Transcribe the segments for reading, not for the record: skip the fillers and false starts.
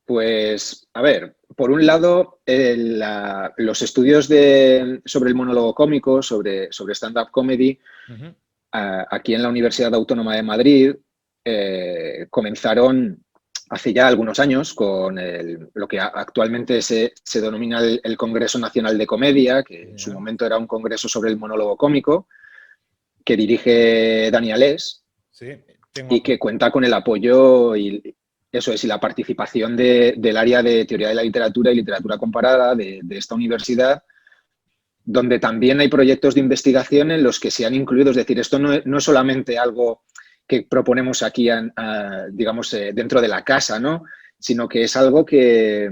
Pues, a ver, por un lado, los estudios sobre el monólogo cómico, sobre stand-up comedy, Ujú. aquí en la Universidad Autónoma de Madrid, comenzaron hace ya algunos años con lo que actualmente se denomina el Congreso Nacional de Comedia, que en su Ya. momento era un congreso sobre el monólogo cómico, que dirige Dani Alés Sí, tengo y que apuntado. cuenta con el apoyo y eso es, y la participación del área de teoría de la literatura y literatura comparada de esta universidad, donde también hay proyectos de investigación en los que se han incluido. Es decir, esto no es solamente algo que proponemos aquí, digamos, dentro de la casa, ¿no? Sino que es algo que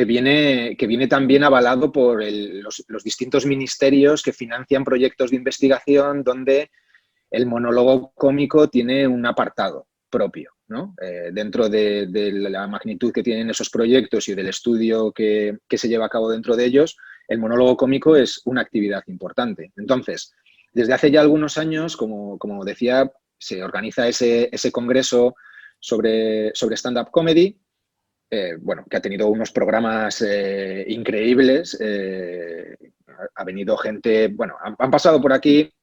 viene también avalado por los distintos ministerios que financian proyectos de investigación donde el monólogo cómico tiene un apartado propio, ¿no? Dentro de la magnitud que tienen esos proyectos y del estudio que se lleva a cabo dentro de ellos, el monólogo cómico es una actividad importante. Entonces, desde hace ya algunos años, como decía, se organiza ese congreso sobre stand-up comedy, bueno, que ha tenido unos programas increíbles. Ha venido gente, bueno, han pasado por aquí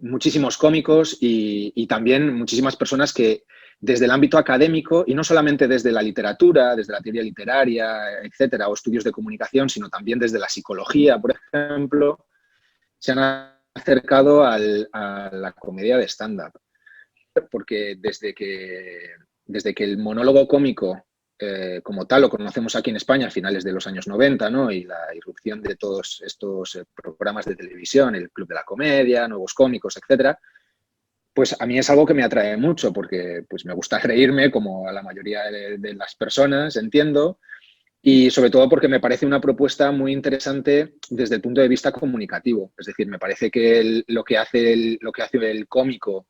muchísimos cómicos y también muchísimas personas que desde el ámbito académico, y no solamente desde la literatura, desde la teoría literaria, etcétera, o estudios de comunicación, sino también desde la psicología, por ejemplo, se han acercado a la comedia de stand-up. Porque desde que el monólogo cómico como tal lo conocemos aquí en España a finales de los años 90, ¿no? Y la irrupción de todos estos programas de televisión, el Club de la Comedia, Nuevos Cómicos, etcétera, pues a mí es algo que me atrae mucho porque pues me gusta reírme como a la mayoría de las personas, entiendo, y sobre todo porque me parece una propuesta muy interesante desde el punto de vista comunicativo. Es decir, me parece que lo que hace el cómico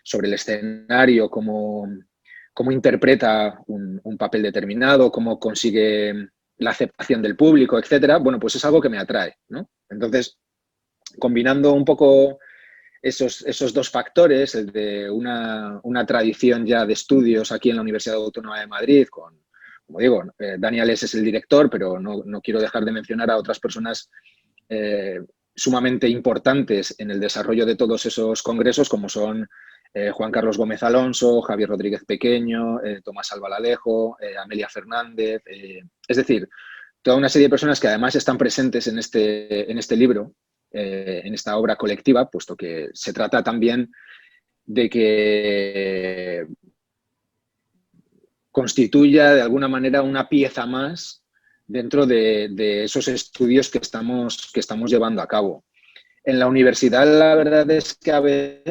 sobre el escenario, cómo interpreta un papel determinado, cómo consigue la aceptación del público, etcétera, bueno, pues es algo que me atrae, ¿no? Entonces, combinando un poco esos dos factores, el de una tradición ya de estudios aquí en la Universidad Autónoma de Madrid, como digo, Dani Alés es el director, pero no quiero dejar de mencionar a otras personas eh, sumamente importantes en el desarrollo de todos esos congresos, como son Juan Carlos Gómez Alonso, Javier Rodríguez Pequeño, Tomás Albaladejo, Amelia Fernández, es decir, toda una serie de personas que además están presentes en este libro, en esta obra colectiva, puesto que se trata también de que constituya de alguna manera una pieza más dentro de esos estudios que estamos llevando a cabo. En la universidad la verdad es que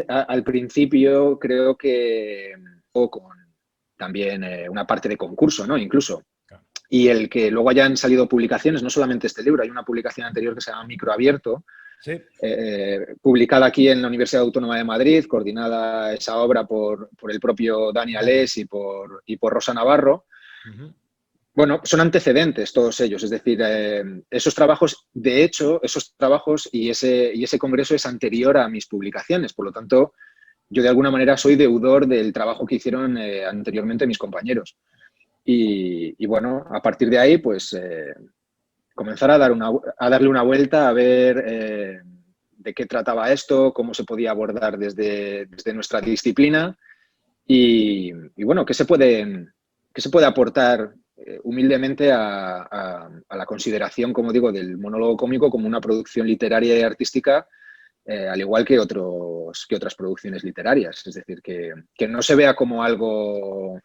al principio creo que con también una parte de concurso, ¿no? Incluso. Claro. Y el que luego hayan salido publicaciones, no solamente este libro, hay una publicación anterior que se llama Microabierto, Sí, publicada aquí en la Universidad Autónoma de Madrid, coordinada esa obra por el propio Dani Dani. Alés y por Rosa Navarro. Ujú. Bueno, son antecedentes todos ellos, es decir, esos trabajos, de hecho, esos trabajos y ese congreso es anterior a mis publicaciones, por lo tanto, yo de alguna manera soy deudor del trabajo que hicieron anteriormente mis compañeros. Y bueno, a partir de ahí, pues comenzar a darle una vuelta, a ver de qué trataba esto, cómo se podía abordar desde nuestra disciplina y bueno, qué se puede aportar humildemente a la consideración, como digo, del monólogo cómico como una producción literaria y artística, al igual que otras producciones literarias. Es decir, que no se vea como algo,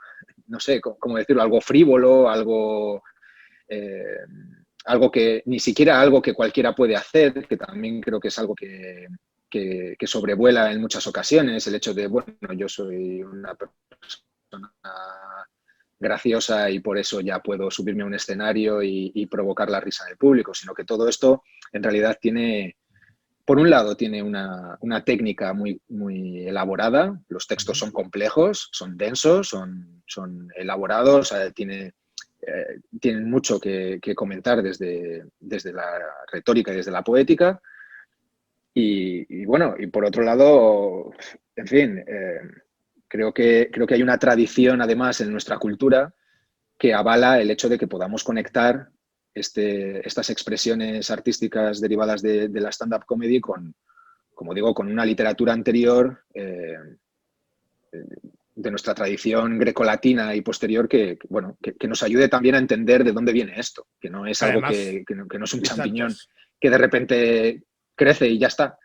no sé, cómo decirlo, algo frívolo, eh, algo que ni siquiera algo que cualquiera puede hacer, que también creo que es algo que sobrevuela en muchas ocasiones, el hecho de, bueno, yo soy una persona graciosa y por eso ya puedo subirme a un escenario y provocar la risa del público, sino que todo esto en realidad por un lado, tiene una técnica muy, muy elaborada, los textos Ujú. son complejos, son densos, son elaborados, tienen mucho que comentar desde la retórica y desde la poética. Y bueno, y por otro lado, en fin, creo que hay una tradición, además, en nuestra cultura que avala el hecho de que podamos conectar estas expresiones artísticas derivadas de la stand-up comedy con, como digo, con una literatura anterior de nuestra tradición grecolatina y posterior bueno, que nos ayude también a entender de dónde viene esto, que no es algo Además, que no es un exacto. champiñón que de repente crece y ya está,